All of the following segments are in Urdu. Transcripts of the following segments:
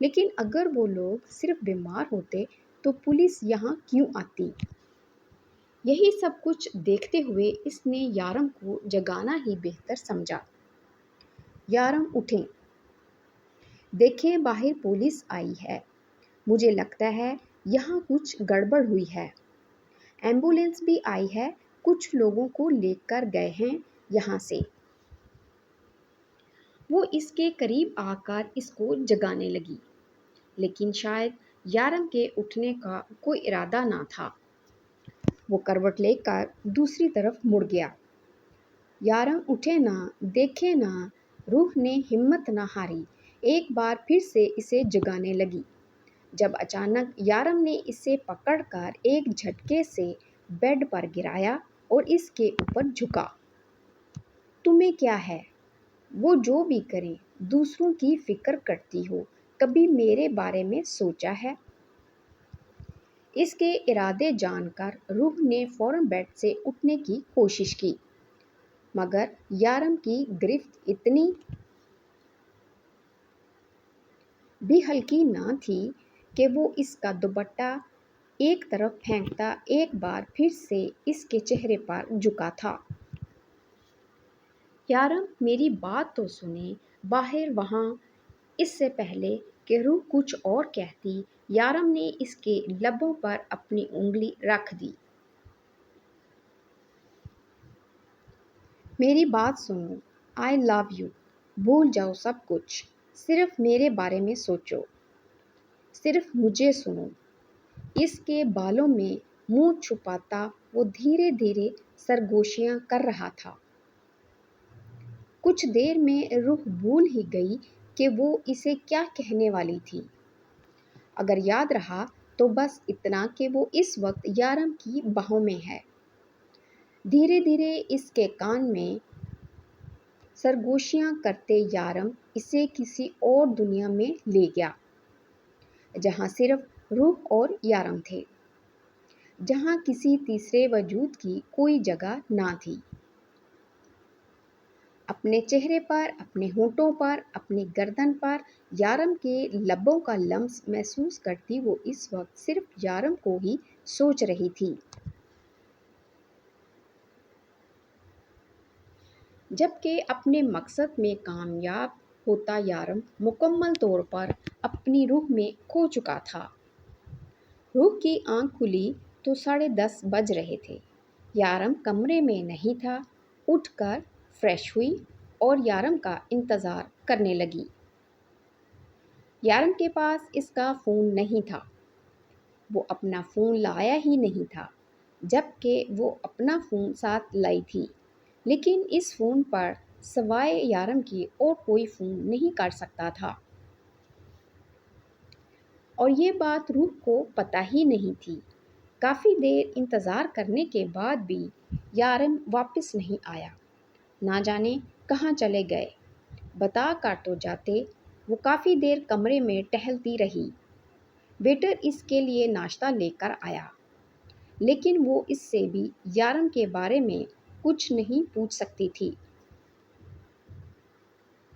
لیکن اگر وہ لوگ صرف بیمار ہوتے تو پولیس یہاں کیوں آتی؟ یہی سب کچھ دیکھتے ہوئے اس نے یارم کو جگانا ہی بہتر سمجھا۔ یارم اٹھیں، دیکھیں باہر پولیس آئی ہے، مجھے لگتا ہے یہاں کچھ گڑبڑ ہوئی ہے۔ ایمبولینس بھی آئی ہے، کچھ لوگوں کو لے کر گئے ہیں یہاں سے۔ وہ اس کے قریب آ کر اس کو جگانے لگی، لیکن شاید یارم کے اٹھنے کا کوئی ارادہ نہ تھا۔ وہ کروٹ لے کر دوسری طرف مڑ گیا۔ یارم اٹھے نہ، دیکھے نہ۔ روح نے ہمت نہ ہاری، ایک بار پھر سے اسے جگانے لگی، جب اچانک یارم نے اسے پکڑ کر ایک جھٹکے سے بیڈ پر گرایا اور اس کے اوپر جھکا۔ تمہیں کیا ہے؟ وہ جو بھی کریں، دوسروں کی فکر کرتی ہو، کبھی میرے بارے میں سوچا ہے؟ اس کے ارادے جان کر روح نے فوراً بیڈ سے اٹھنے کی کوشش کی، مگر یارم کی گرفت اتنی بھی ہلکی نہ تھی کہ وہ اس کا دوپٹہ ایک طرف پھینکتا ایک بار پھر سے اس کے چہرے پر جھکا تھا۔ یارم میری بات تو سنیں، باہر وہاں۔ اس سے پہلے کہ روح کچھ اور کہتی، یارم نے اس کے لبوں پر اپنی انگلی رکھ دی۔ میری بات سنو، آئی لو یو، بھول جاؤ سب کچھ، صرف میرے بارے میں سوچو، صرف مجھے سنو۔ اس کے بالوں میں منہ چھپاتا وہ دھیرے دھیرے سرگوشیاں کر رہا تھا۔ کچھ دیر میں روح بھول ہی گئی کہ وہ اسے کیا کہنے والی تھی۔ اگر یاد رہا تو بس اتنا کہ وہ اس وقت یارم کی باہوں میں ہے۔ دھیرے دھیرے اس کے کان میں سرگوشیاں کرتے یارم اسے کسی اور دنیا میں لے گیا، جہاں صرف روح اور یارم تھے، جہاں کسی تیسرے وجود کی کوئی جگہ نہ تھی۔ اپنے چہرے پر، اپنے ہونٹوں پر، اپنی گردن پر یارم کے لبوں کا لمس محسوس کرتی وہ اس وقت صرف یارم کو ہی سوچ رہی تھی۔ جبکہ اپنے مقصد میں کامیاب ہوتا یارم مکمل طور پر اپنی روح میں کھو چکا تھا۔ روح کی آنکھ کھلی تو 10:30 بج رہے تھے۔ یارم کمرے میں نہیں تھا۔ اٹھ کر فریش ہوئی اور یارم کا انتظار کرنے لگی۔ یارم کے پاس اس کا فون نہیں تھا، وہ اپنا فون لایا ہی نہیں تھا، جبکہ وہ اپنا فون ساتھ لائی تھی، لیکن اس فون پر سوائے یارم کی اور کوئی فون نہیں کر سکتا تھا۔ اور یہ بات روح کو پتہ ہی نہیں تھی۔ کافی دیر انتظار کرنے کے بعد بھی یارم واپس نہیں آیا۔ نہ جانے کہاں چلے گئے، بتا کر تو جاتے۔ وہ کافی دیر کمرے میں ٹہلتی رہی۔ ویٹر اس کے لیے ناشتہ لے کر آیا، لیکن وہ اس سے بھی یارم کے بارے میں کچھ نہیں پوچھ سکتی تھی،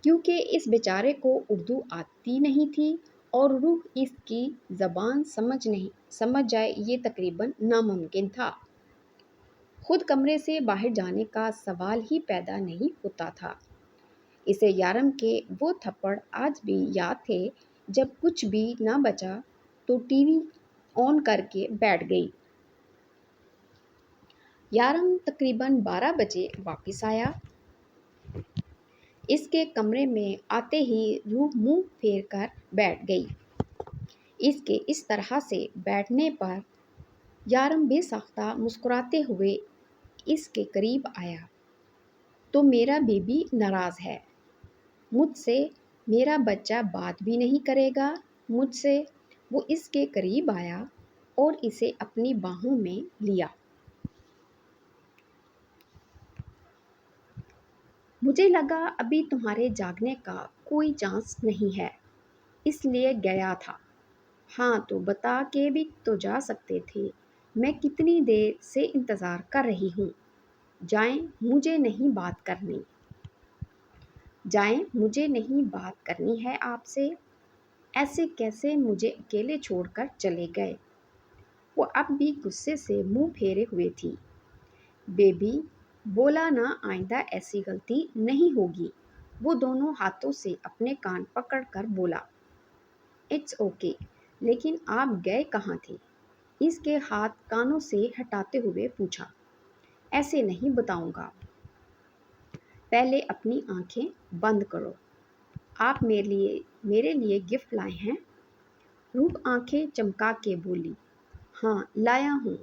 کیونکہ اس بیچارے کو اردو آتی نہیں تھی اور روح اس کی زبان سمجھ جائے یہ تقریباً ناممکن تھا۔ خود کمرے سے باہر جانے کا سوال ہی پیدا نہیں ہوتا تھا۔ اسے یارم کے وہ تھپڑ آج بھی یاد تھے جب کچھ بھی نہ بچا تو ٹی وی آن کر کے بیٹھ گئی۔ یارم تقریباً 12 بجے واپس آیا۔ اس کے کمرے میں آتے ہی روح منہ پھیر کر بیٹھ گئی۔ اس کے اس طرح سے بیٹھنے پر یارم بے ساختہ مسکراتے ہوئے اس کے قریب آیا۔ تو میرا بیبی ناراض ہے مجھ سے؟ میرا بچہ بات بھی نہیں کرے گا مجھ سے؟ وہ اس کے قریب آیا اور اسے اپنی باہوں میں لیا۔ مجھے لگا ابھی تمہارے جاگنے کا کوئی چانس نہیں ہے، اس لیے گیا تھا۔ ہاں تو بتا کے بھی تو جا سکتے تھے، میں کتنی دیر سے انتظار کر رہی ہوں۔ جائیں، مجھے نہیں بات کرنی۔ جائیں، مجھے نہیں بات کرنی ہے آپ سے۔ ایسے کیسے مجھے اکیلے چھوڑ کر چلے گئے؟ وہ اب بھی غصے سے منہ پھیرے ہوئے تھی۔ بیبی بولا نا، آئندہ ایسی غلطی نہیں ہوگی۔ وہ دونوں ہاتھوں سے اپنے کان پکڑ کر بولا۔ اٹس اوکے، لیکن آپ گئے کہاں تھے؟ اس کے ہاتھ کانوں سے ہٹاتے ہوئے پوچھا۔ ایسے نہیں بتاؤں گا۔ پہلے اپنی آنکھیں بند کرو۔ آپ میرے لیے گفٹ لائے ہیں؟ روح آنکھیں چمکا کے بولی۔ ہاں لایا ہوں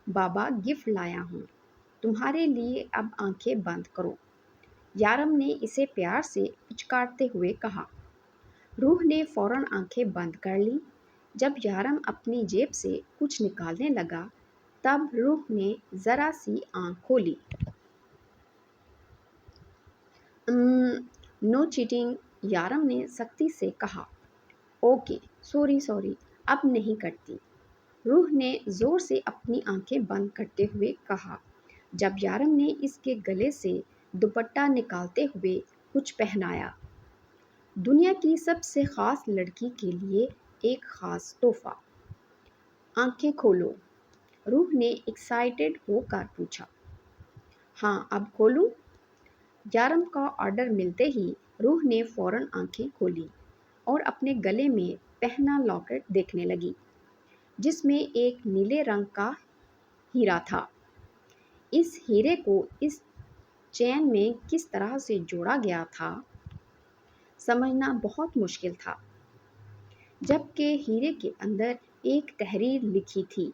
بابا، گفٹ لایا ہوں تمہارے لیے، اب آنکھیں بند کرو۔ یارم نے اسے پیار سے پچکارتے ہوئے کہا۔ روح نے فوراً آنکھیں بند کر لی۔ جب یارم اپنی جیب سے کچھ نکالنے لگا تب روح نے ذرا سی آنکھ کھولی۔ نو چیٹنگ، یارم نے سختی سے کہا۔ اوکے، سوری، اب نہیں کرتی، روح نے زور سے اپنی آنکھیں بند کرتے ہوئے کہا۔ جب یارم نے اس کے گلے سے دوپٹہ نکالتے ہوئے کچھ پہنایا۔ دنیا کی سب سے خاص لڑکی کے لیے ایک خاص تحفہ۔ آنکھیں کھولو، روح نے ایکسائٹڈ ہو کر پوچھا۔ ہاں اب کھولوں؟ یارم کا آرڈر ملتے ہی روح نے فوراً آنکھیں کھولی اور اپنے گلے میں پہنا لاکٹ دیکھنے لگی، جس میں ایک نیلے رنگ کا ہیرا تھا۔ اس ہیرے کو اس چین میں کس طرح سے جوڑا گیا تھا سمجھنا بہت مشکل تھا، جبکہ ہیرے کے اندر ایک تحریر لکھی تھی۔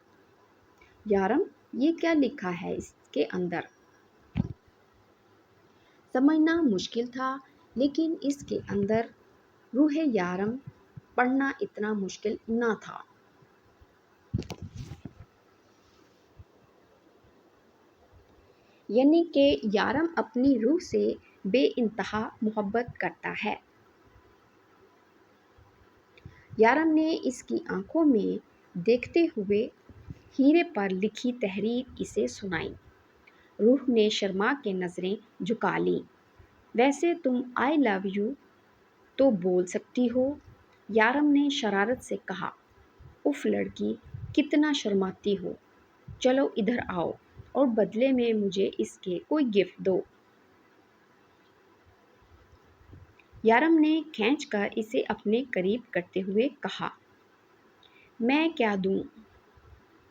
یارم، یہ کیا لکھا ہے اس کے اندر؟ سمجھنا مشکل تھا، لیکن اس کے اندر روح یارم پڑھنا اتنا مشکل نہ تھا۔ یعنی کہ یارم اپنی روح سے بے انتہا محبت کرتا ہے۔ یارم نے اس کی آنکھوں میں دیکھتے ہوئے ہیرے پر لکھی تحریر اسے سنائی۔ روح نے شرما کے نظریں جھکا لیں۔ ویسے تم آئی لو یو تو بول سکتی ہو، یارم نے شرارت سے کہا۔ اف لڑکی، کتنا شرماتی ہو، چلو ادھر آؤ اور بدلے میں مجھے اس کے کوئی گفٹ دو۔ یارم نے کھینچ کر اسے اپنے قریب کرتے ہوئے کہا۔ میں کیا دوں؟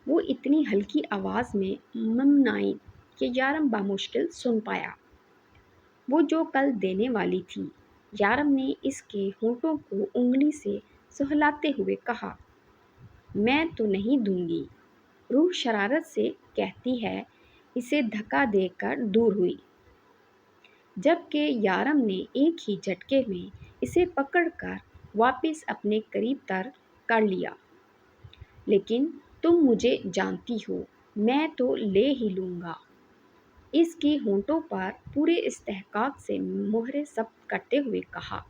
وہ اتنی ہلکی آواز میں ممنائی کہ یارم بامشکل سن پایا۔ وہ جو کل دینے والی تھی۔ یارم نے اس کے ہونٹوں کو انگلی سے سہلاتے ہوئے کہا۔ میں تو نہیں دوں گی، روح شرارت سے کہتی ہے، اسے دھکا دے کر دور ہوئی، جبکہ یارم نے ایک ہی جھٹکے میں اسے پکڑ کر واپس اپنے قریب تر کر لیا۔ لیکن تم مجھے جانتی ہو، میں تو لے ہی لوں گا، اس کی ہونٹوں پر پورے استحقاق سے مہر ثبت کرتے ہوئے کہا۔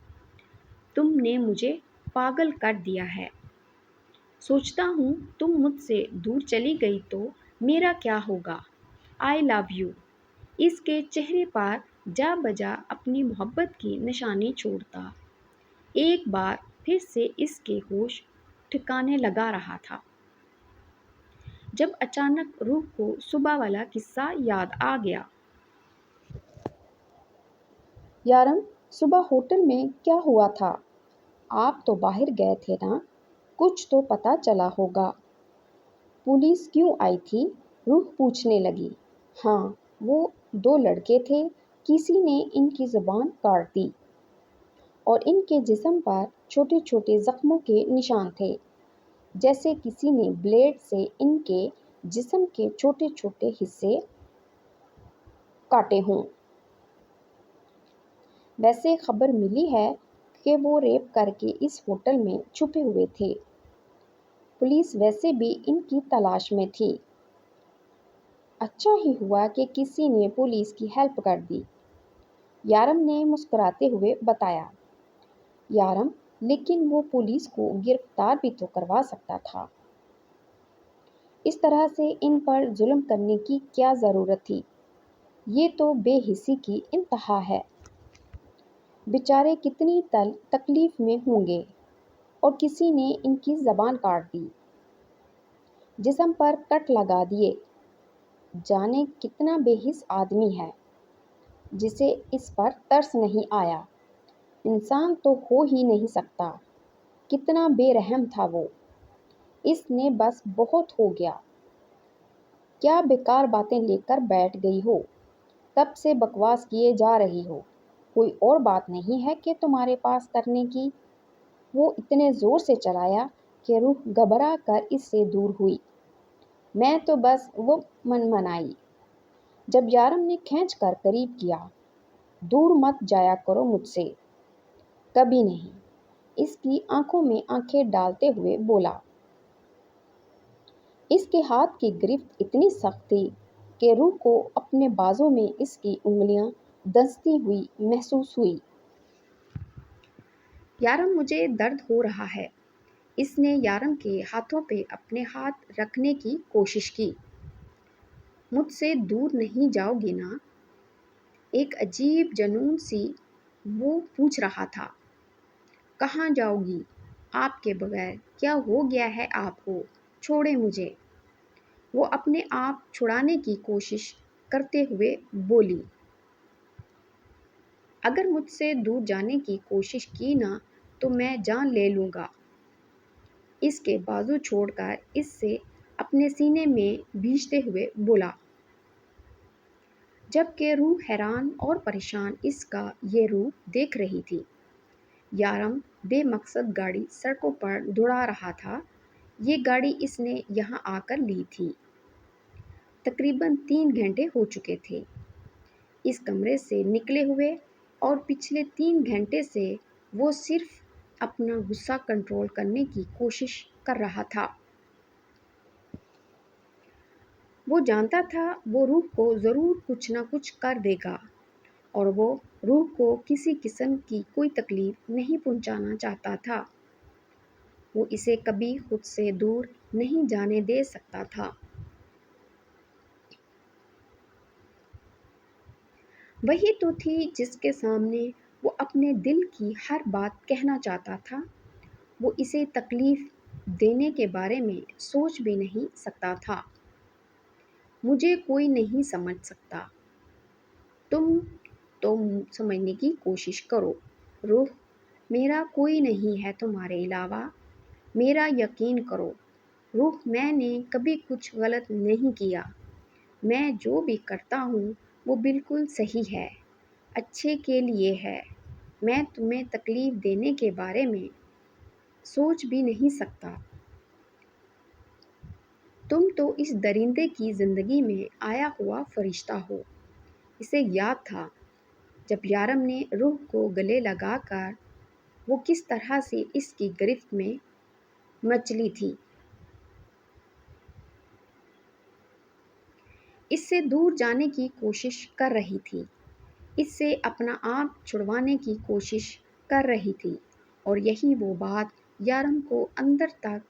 تم نے مجھے پاگل کر دیا ہے۔ سوچتا ہوں تم مجھ سے دور چلی گئی تو میرا کیا ہوگا۔ آئی لو یو، اس کے چہرے پر جا بجا اپنی محبت کی نشانی چھوڑتا ایک بار پھر سے اس کے ہوش ٹھکانے لگا رہا تھا، جب اچانک روح کو صبح والا قصہ یاد آ گیا۔ یارم، صبح ہوٹل میں کیا ہوا تھا؟ آپ تو باہر گئے تھے نا، کچھ تو پتہ چلا ہوگا۔ پولیس کیوں آئی تھی؟ روح پوچھنے لگی۔ ہاں، وہ دو لڑکے تھے، کسی نے ان کی زبان کاٹ دی اور ان کے جسم پر چھوٹے چھوٹے زخموں کے نشان تھے، جیسے کسی نے بلیڈ سے ان کے جسم کے چھوٹے چھوٹے حصے کاٹے ہوں۔ ویسے خبر ملی ہے کہ وہ ریپ کر کے اس ہوٹل میں چھپے ہوئے تھے۔ پولیس ویسے بھی ان کی تلاش میں تھی۔ اچھا ہی ہوا کہ کسی نے پولیس کی ہیلپ کر دی، یارم نے مسکراتے ہوئے بتایا۔ یارم، لیکن وہ پولیس کو گرفتار بھی تو کروا سکتا تھا۔ اس طرح سے ان پر ظلم کرنے کی کیا ضرورت تھی؟ یہ تو بے حسی کی انتہا ہے۔ بیچارے کتنی تکلیف میں ہوں گے۔ اور کسی نے ان کی زبان کاٹ دی، جسم پر کٹ لگا دیے۔ جانے کتنا بے حس آدمی ہے جسے اس پر ترس نہیں آیا۔ انسان تو ہو ہی نہیں سکتا، کتنا بے رحم تھا وہ۔ اس نے بس بہت ہو گیا۔ کیا بیکار باتیں لے کر بیٹھ گئی ہو؟ کب سے بکواس کیے جا رہی ہو؟ کوئی اور بات نہیں ہے کہ تمہارے پاس کرنے کی؟ وہ اتنے زور سے چلایا کہ روح گھبرا کر اس سے دور ہوئی۔ میں تو بس وہ منمنائی۔ جب یارم نے کھینچ کر قریب کیا، دور مت جایا کرو مجھ سے۔ کبھی نہیں، اس کی آنکھوں میں آنکھیں ڈالتے ہوئے بولا۔ اس کے ہاتھ کی گرفت اتنی سخت تھی کہ روح کو اپنے بازو میں اس کی انگلیاں دھنستی ہوئی محسوس ہوئی۔ یارم، مجھے درد ہو رہا ہے۔ اس نے یارم کے ہاتھوں پہ اپنے ہاتھ رکھنے کی کوشش کی۔ مجھ سے دور نہیں جاؤ گی نا؟ ایک عجیب جنون سی وہ پوچھ رہا تھا۔ کہاں جاؤ گی آپ کے بغیر؟ کیا ہو گیا ہے آپ کو؟ چھوڑیں مجھے۔ وہ اپنے آپ چھڑانے کی کوشش کرتے ہوئے بولی۔ اگر مجھ سے دور جانے کی کوشش کی نا تو میں جان لے لوں گا۔ اس کے بازو چھوڑ کر اس سے اپنے سینے میں بھیجتے ہوئے بولا، جبکہ روح حیران اور پریشان اس کا یہ روپ دیکھ رہی تھی۔ یارم بے مقصد گاڑی سڑکوں پر دوڑا رہا تھا۔ یہ گاڑی اس نے یہاں آ کر لی تھی۔ تقریباً 3 گھنٹے ہو چکے تھے اس کمرے سے نکلے ہوئے، اور پچھلے 3 گھنٹے سے وہ صرف اپنا غصہ کنٹرول کرنے کی کوشش کر رہا تھا۔ وہ جانتا تھا وہ روح کو ضرور کچھ نہ کچھ کر دے گا، اور وہ روح کو کسی قسم کی کوئی تکلیف نہیں پہنچانا چاہتا تھا۔ وہ اسے کبھی خود سے دور نہیں جانے دے سکتا تھا۔ وہی تو تھی جس کے سامنے وہ اپنے دل کی ہر بات کہنا چاہتا تھا۔ وہ اسے تکلیف دینے کے بارے میں سوچ بھی نہیں سکتا تھا۔ مجھے کوئی نہیں سمجھ سکتا۔ تم تو سمجھنے کی کوشش کرو روح، میرا کوئی نہیں ہے تمہارے علاوہ، میرا یقین کرو۔ روح، میں نے کبھی کچھ غلط نہیں کیا۔ میں جو بھی کرتا ہوں وہ بالکل صحیح ہے، اچھے کے لیے ہے۔ میں تمہیں تکلیف دینے کے بارے میں سوچ بھی نہیں سکتا۔ تم تو اس درندے کی زندگی میں آیا ہوا فرشتہ ہو۔ اسے یاد تھا جب یارم نے روح کو گلے لگا کر وہ کس طرح سے اس کی گرفت میں مچلی تھی۔ اس سے دور جانے کی کوشش کر رہی تھی، اس سے اپنا آپ چھڑوانے کی کوشش کر رہی تھی، اور یہی وہ بات یارم کو اندر تک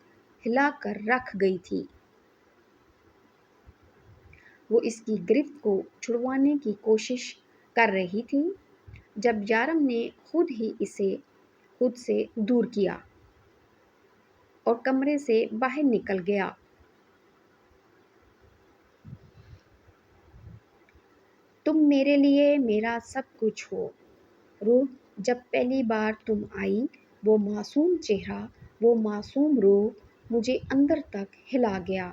ہلا کر رکھ گئی تھی۔ وہ اس کی گرفت کو چھڑوانے کی کوشش کر رہی تھی جب یارم نے خود ہی اسے خود سے دور کیا اور کمرے سے باہر نکل گیا۔ تم میرے لیے میرا سب کچھ ہو روح۔ جب پہلی بار تم آئی، وہ معصوم چہرہ، وہ معصوم روح مجھے اندر تک ہلا گیا۔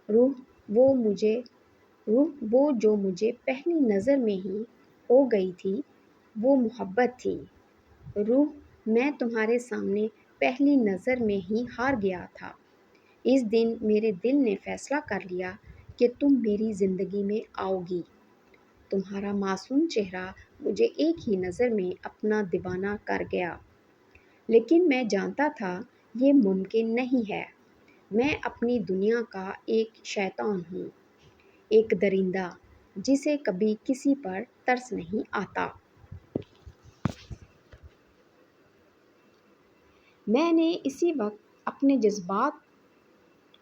روح، وہ جو مجھے پہلی نظر میں ہی ہو گئی تھی، وہ محبت تھی۔ روح، میں تمہارے سامنے پہلی نظر میں ہی ہار گیا تھا۔ اس دن میرے دل نے فیصلہ کر لیا کہ تم میری زندگی میں آؤ گی۔ تمہارا معصوم چہرہ مجھے ایک ہی نظر میں اپنا دیوانہ کر گیا، لیکن میں جانتا تھا یہ ممکن نہیں ہے۔ میں اپنی دنیا کا ایک شیطان ہوں، ایک درندہ جسے کبھی کسی پر ترس نہیں آتا۔ میں نے اسی وقت اپنے جذبات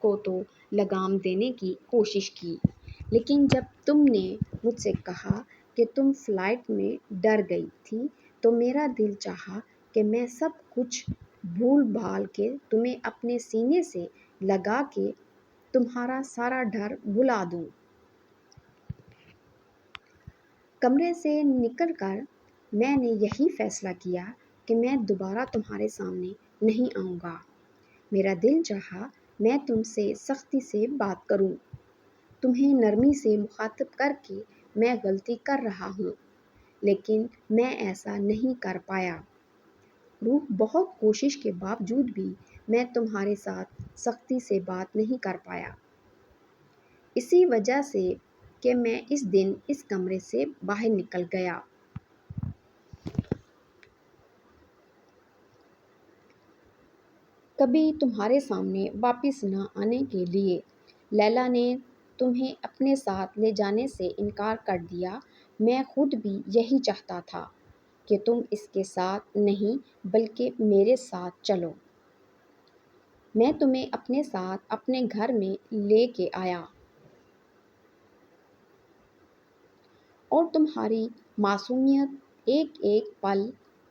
کو تو لگام دینے کی کوشش کی، لیکن جب تم نے مجھ سے کہا کہ تم فلائٹ میں ڈر گئی تھی تو میرا دل چاہا کہ میں سب کچھ بھول بھال کے تمہیں اپنے سینے سے لگا کے تمہارا سارا ڈر بھلا دوں۔ کمرے سے نکل کر میں نے یہی فیصلہ کیا کہ میں دوبارہ تمہارے سامنے نہیں آؤں گا۔ میرا دل چاہا میں تم سے سختی سے بات کروں، تمہیں نرمی سے مخاطب کر کے میں غلطی کر رہا ہوں، لیکن میں ایسا نہیں کر پایا۔ روح، بہت کوشش کے باوجود بھی میں تمہارے ساتھ سختی سے بات نہیں کر پایا، اسی وجہ سے کہ میں اس دن اس کمرے سے باہر نکل گیا۔ کبھی تمہارے سامنے واپس نہ آنے کے لیے لیلا نے تمہیں اپنے ساتھ لے جانے سے انکار کر دیا۔ میں خود بھی یہی چاہتا تھا کہ تم اس کے ساتھ نہیں بلکہ میرے ساتھ چلو۔ میں تمہیں اپنے ساتھ اپنے گھر میں لے کے آیا اور تمہاری معصومیت ایک ایک پل،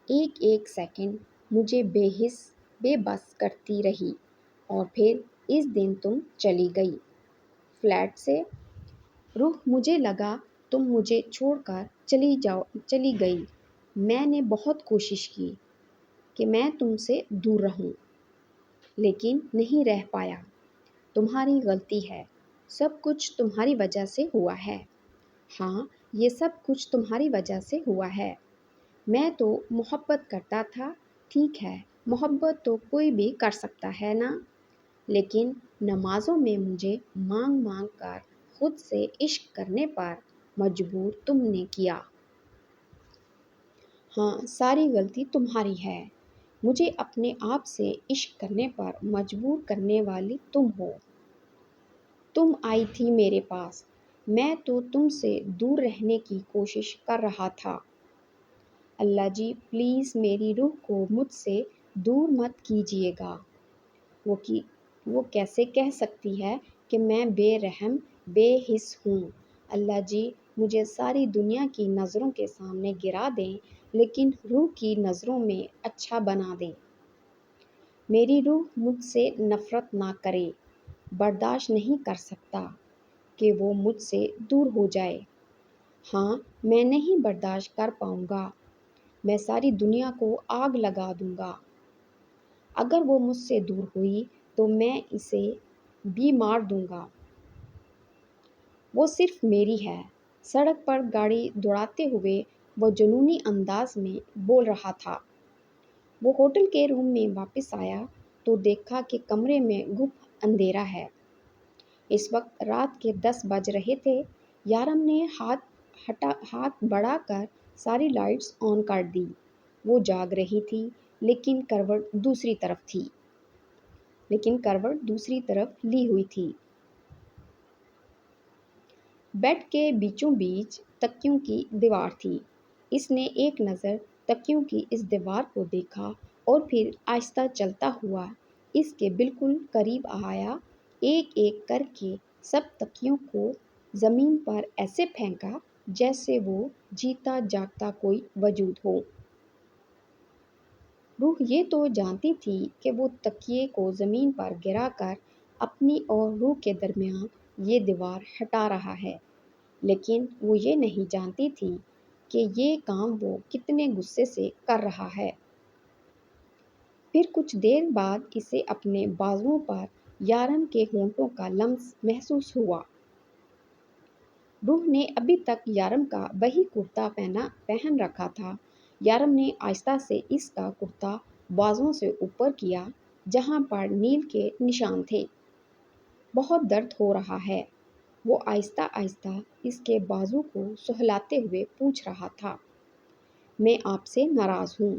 ایک ایک سیکنڈ مجھے بے بس کرتی رہی، اور پھر اس دن تم چلی گئی فلیٹ سے۔ روح، مجھے لگا تم مجھے چھوڑ کر چلی گئی۔ میں نے بہت کوشش کی کہ میں تم سے دور رہوں، لیکن نہیں رہ پایا۔ تمہاری غلطی ہے، سب کچھ تمہاری وجہ سے ہوا ہے۔ ہاں، یہ سب کچھ تمہاری وجہ سے ہوا ہے۔ میں تو محبت کرتا تھا، ٹھیک ہے، محبت تو کوئی بھی کر سکتا ہے نا، لیکن نمازوں میں مجھے مانگ مانگ کر خود سے عشق کرنے پر مجبور تم نے کیا۔ ہاں، ساری غلطی تمہاری ہے، مجھے اپنے آپ سے عشق کرنے پر مجبور کرنے والی تم ہو۔ تم آئی تھی میرے پاس، میں تو تم سے دور رہنے کی کوشش کر رہا تھا۔ اللہ جی، پلیز میری روح کو مجھ سے دور مت کیجیے گا۔ وہ کیسے کہہ سکتی ہے کہ میں بے رحم بے حس ہوں؟ اللہ جی، مجھے ساری دنیا کی نظروں کے سامنے گرا دیں، لیکن روح کی نظروں میں اچھا بنا دیں۔ میری روح مجھ سے نفرت نہ کرے، برداشت نہیں کر سکتا کہ وہ مجھ سے دور ہو جائے۔ ہاں، میں نہیں برداشت کر پاؤں گا، میں ساری دنیا کو آگ لگا دوں گا۔ اگر وہ مجھ سے دور ہوئی تو میں اسے بھی مار دوں گا۔ وہ صرف میری ہے۔ سڑک پر گاڑی دوڑاتے ہوئے وہ جنونی انداز میں بول رہا تھا۔ وہ ہوٹل کے روم میں واپس آیا تو دیکھا کہ کمرے میں گپ اندھیرا ہے۔ اس وقت رات کے 10 بج رہے تھے۔ یارم نے ہاتھ بڑھا کر ساری لائٹس آن کر دی۔ وہ جاگ رہی تھی، لیکن کروٹ دوسری طرف لی ہوئی تھی۔ بیڈ کے بیچوں بیچ تکیوں کی دیوار تھی۔ اس نے ایک نظر تکیوں کی اس دیوار کو دیکھا اور پھر آہستہ چلتا ہوا اس کے بالکل قریب آیا، ایک ایک کر کے سب تکیوں کو زمین پر ایسے پھینکا جیسے وہ جیتا جاگتا کوئی وجود ہو۔ روح یہ تو جانتی تھی کہ وہ تکیے کو زمین پر گرا کر اپنی اور روح کے درمیان یہ دیوار ہٹا رہا ہے، لیکن وہ یہ نہیں جانتی تھی کہ یہ کام وہ کتنے غصے سے کر رہا ہے۔ پھر کچھ دیر بعد اسے اپنے بازوؤں پر یارم کے ہونٹوں کا لمس محسوس ہوا۔ روح نے ابھی تک یارم کا وہی کرتا پہن رکھا تھا۔ یارم نے آہستہ سے اس کا کرتا بازوؤں سے اوپر کیا جہاں پر نیل کے نشان تھے۔ بہت درد ہو رہا ہے، وہ آہستہ آہستہ اس کے بازو کو سہلاتے ہوئے پوچھ رہا تھا۔ میں آپ سے ناراض ہوں،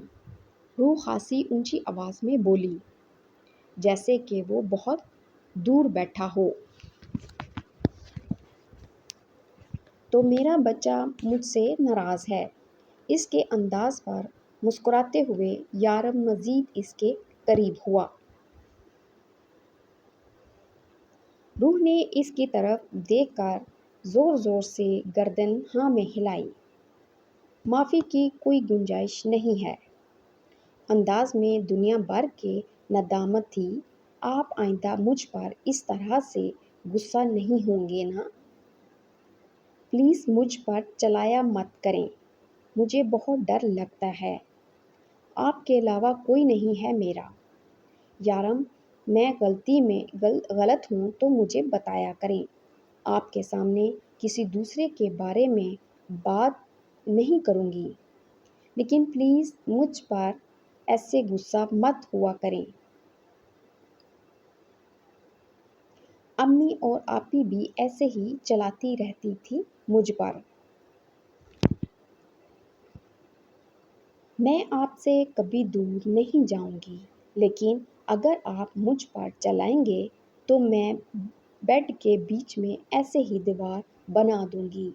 روح خاصی اونچی آواز میں بولی، جیسے کہ وہ بہت دور بیٹھا ہو۔ تو میرا بچہ مجھ سے ناراض ہے؟ اس کے انداز پر مسکراتے ہوئے یارم مزید اس کے قریب ہوا۔ روح نے اس کی طرف دیکھ کر زور زور سے گردن ہاں میں ہلائی۔ معافی کی کوئی گنجائش نہیں ہے، انداز میں دنیا بھر کے ندامت تھی۔ آپ آئندہ مجھ پر اس طرح سے غصہ نہیں ہوں گے نا؟ پلیز مجھ پر چلایا مت کریں، مجھے بہت ڈر لگتا ہے۔ آپ کے علاوہ کوئی نہیں ہے میرا۔ یارم، میں غلط ہوں تو مجھے بتایا کریں۔ آپ کے سامنے کسی دوسرے کے بارے میں بات نہیں کروں گی، لیکن پلیز مجھ پر ایسے غصہ مت ہوا کریں۔ امی اور آپی بھی ایسے ہی چلاتی رہتی تھی مجھ پر۔ میں آپ سے کبھی دور نہیں جاؤں گی، لیکن اگر آپ مجھ پر چلائیں گے تو میں بیڈ کے بیچ میں ایسے ہی دیوار بنا دوں گی۔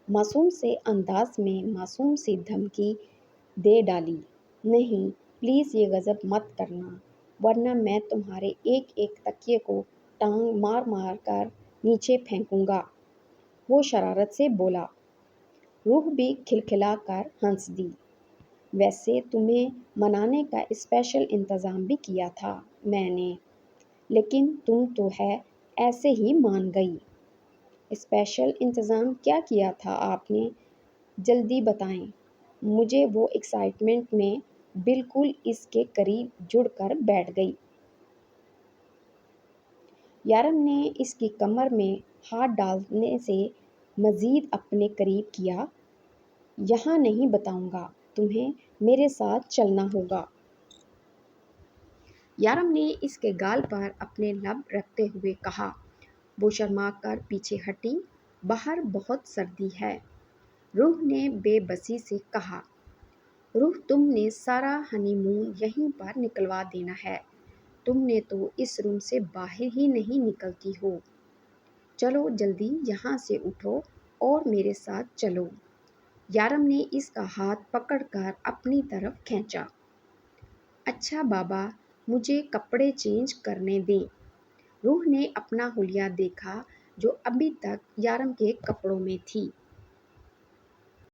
معصوم سے انداز میں معصوم سی دھمکی دے ڈالی۔ نہیں، پلیز یہ غضب مت کرنا، ورنہ میں تمہارے ایک ایک تکیے کو ٹانگ مار مار کر نیچے پھینکوں گا، وہ شرارت سے بولا۔ روح بھی کھلکھلا کر ہنس دی۔ ویسے تمہیں منانے کا اسپیشل انتظام بھی کیا تھا میں نے، لیکن تم تو ہے ایسے ہی مان گئی۔ اسپیشل انتظام کیا کیا تھا آپ نے؟ جلدی بتائیں۔ مجھے وہ ایکسائٹمنٹ میں بالکل اس کے قریب جڑ کر بیٹھ گئی۔ یارم نے اس کی کمر میں ہاتھ ڈالنے سے مزید اپنے قریب کیا۔ یہاں نہیں بتاؤں گا، تمہیں میرے ساتھ چلنا ہوگا۔ یارم نے اس کے گال پر اپنے لب رکھتے ہوئے کہا۔ وہ شرما کر پیچھے ہٹی۔ باہر بہت سردی ہے، روح نے بے بسی سے کہا۔ روح، تم نے سارا ہنی مون یہیں پر نکلوا دینا ہے، تم نے تو اس روم سے باہر ہی نہیں نکلتی ہو۔ چلو جلدی یہاں سے اٹھو اور میرے ساتھ چلو۔ یارم نے اس کا ہاتھ پکڑ کر اپنی طرف کھینچا۔ اچھا بابا، مجھے کپڑے چینج کرنے دیں۔ روح نے اپنا حلیہ دیکھا جو ابھی تک یارم کے کپڑوں میں تھی۔